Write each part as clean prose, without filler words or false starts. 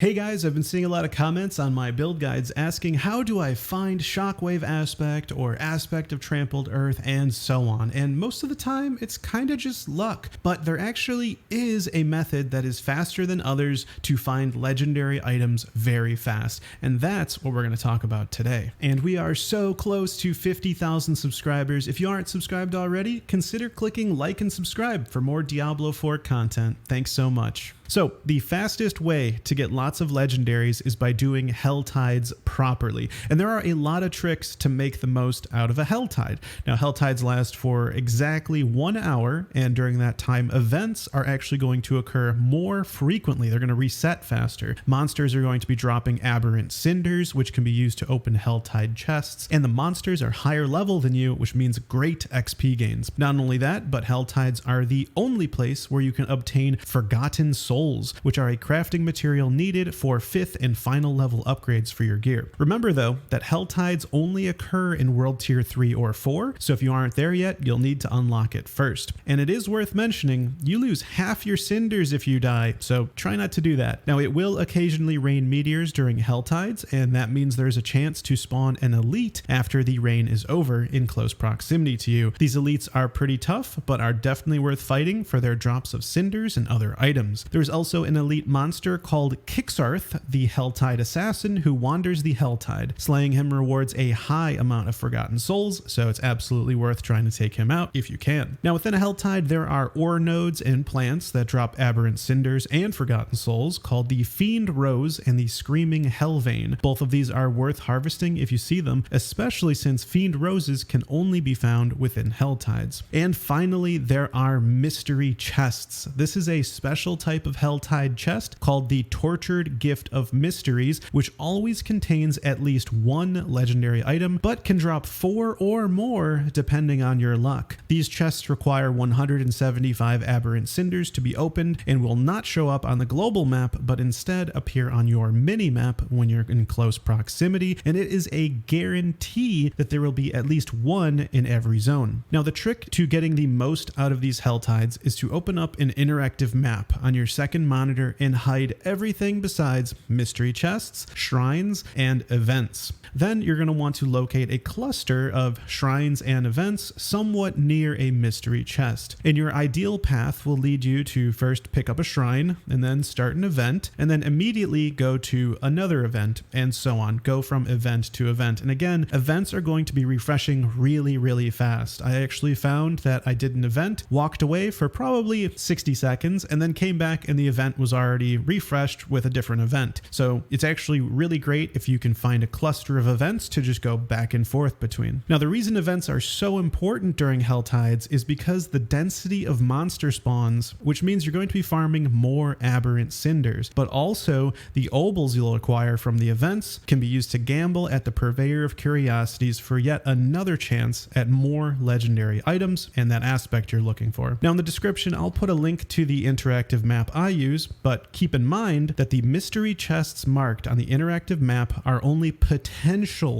Hey guys, I've been seeing a lot of comments on my build guides asking how do I find shockwave aspect or aspect of trampled earth and so on, and most of the time it's kind of just luck, but there actually is a method that is faster than others to find legendary items very fast, and that's what we're going to talk about today. And we are so close to 50,000 subscribers. If you aren't subscribed already, consider clicking like and subscribe for more Diablo 4 content. Thanks so much. So the fastest way to get lots of legendaries is by doing Helltides properly. And there are a lot of tricks to make the most out of a Helltide. Now Helltides last for exactly 1 hour, and during that time events are actually going to occur more frequently. They're going to reset faster. Monsters are going to be dropping Aberrant Cinders, which can be used to open Helltide chests. And the monsters are higher level than you, which means great XP gains. Not only that, but Helltides are the only place where you can obtain Forgotten Souls, which are a crafting material needed for 5th and final level upgrades for your gear. Remember though, that Helltides only occur in World Tier 3 or 4, so if you aren't there yet, you'll need to unlock it first. And it is worth mentioning, you lose half your cinders if you die, so try not to do that. Now it will occasionally rain meteors during Helltides, and that means there's a chance to spawn an elite after the rain is over in close proximity to you. These elites are pretty tough, but are definitely worth fighting for their drops of cinders and other items. There's also an elite monster called Kixarth, the Helltide assassin who wanders the Helltide. Slaying him rewards a high amount of Forgotten Souls, so it's absolutely worth trying to take him out if you can. Now within a Helltide, there are ore nodes and plants that drop Aberrant Cinders and Forgotten Souls called the Fiend Rose and the Screaming Hellvein. Both of these are worth harvesting if you see them, especially since Fiend Roses can only be found within Helltides. And finally, there are mystery chests. This is a special type of Helltide chest called the Tortured Gift of Mysteries, which always contains at least one legendary item, but can drop 4 or more depending on your luck. These chests require 175 Aberrant Cinders to be opened and will not show up on the global map, but instead appear on your mini map when you're in close proximity, and it is a guarantee that there will be at least one in every zone. Now the trick to getting the most out of these Helltides is to open up an interactive map on your second monitor and hide everything besides mystery chests, shrines, and events. Then you're going to want to locate a cluster of shrines and events somewhat near a mystery chest. And your ideal path will lead you to first pick up a shrine and then start an event and then immediately go to another event and so on. Go from event to event. And again, events are going to be refreshing really fast. I actually found that I did an event, walked away for probably 60 seconds, and then came back and the event was already refreshed with a different event. So it's actually really great if you can find a cluster of events to just go back and forth between. Now the reason events are so important during Helltides is because the density of monster spawns, which means you're going to be farming more Aberrant Cinders, but also the obols you'll acquire from the events can be used to gamble at the Purveyor of Curiosities for yet another chance at more legendary items and that aspect you're looking for. Now in the description I'll put a link to the interactive map I use, but keep in mind that the mystery chests marked on the interactive map are only potential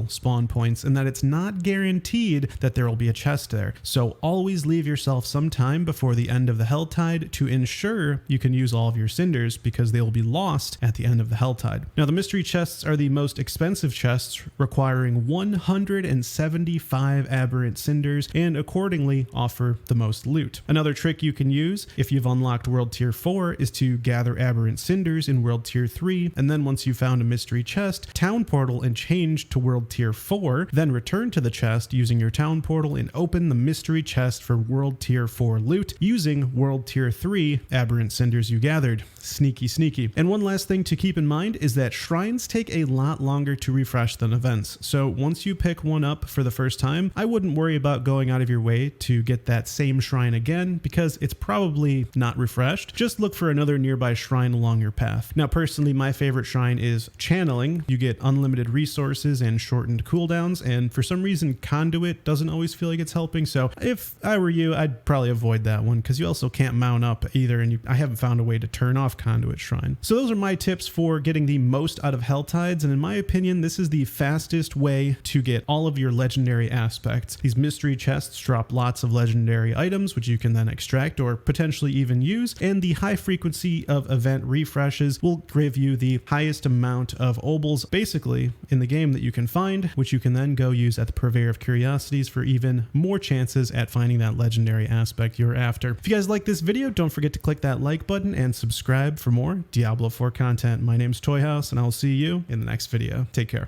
spawn points and that it's not guaranteed that there will be a chest there. So always leave yourself some time before the end of the Helltide to ensure you can use all of your cinders because they will be lost at the end of the Helltide. Now the mystery chests are the most expensive chests, requiring 175 Aberrant Cinders and accordingly offer the most loot. Another trick you can use if you've unlocked World Tier 4 is to gather Aberrant Cinders in World Tier 3, and then once you've found a mystery chest, town portal and change to World Tier 4, then return to the chest using your town portal and open the mystery chest for World Tier 4 loot using World Tier 3 Aberrant Cinders you gathered. Sneaky. And one last thing to keep in mind is that shrines take a lot longer to refresh than events. So once you pick one up for the first time, I wouldn't worry about going out of your way to get that same shrine again because it's probably not refreshed. Just look for another nearby shrine along your path. Now personally, my favorite shrine is Channeling. You get unlimited resources and shortened cooldowns, and for some reason Conduit doesn't always feel like it's helping, so if I were you, I'd probably avoid that one because you also can't mount up either, and I haven't found a way to turn off Conduit Shrine. So those are my tips for getting the most out of Helltides, and in my opinion this is the fastest way to get all of your legendary aspects. These mystery chests drop lots of legendary items which you can then extract or potentially even use, and the high frequency of event refreshes will give you the highest amount of obols basically in the game that you can find, which you can then go use at the Purveyor of Curiosities for even more chances at finding that legendary aspect you're after. If you guys like this video, don't forget to click that like button and subscribe for more Diablo 4 content. My name's Toyhouze, and I'll see you in the next video. Take care.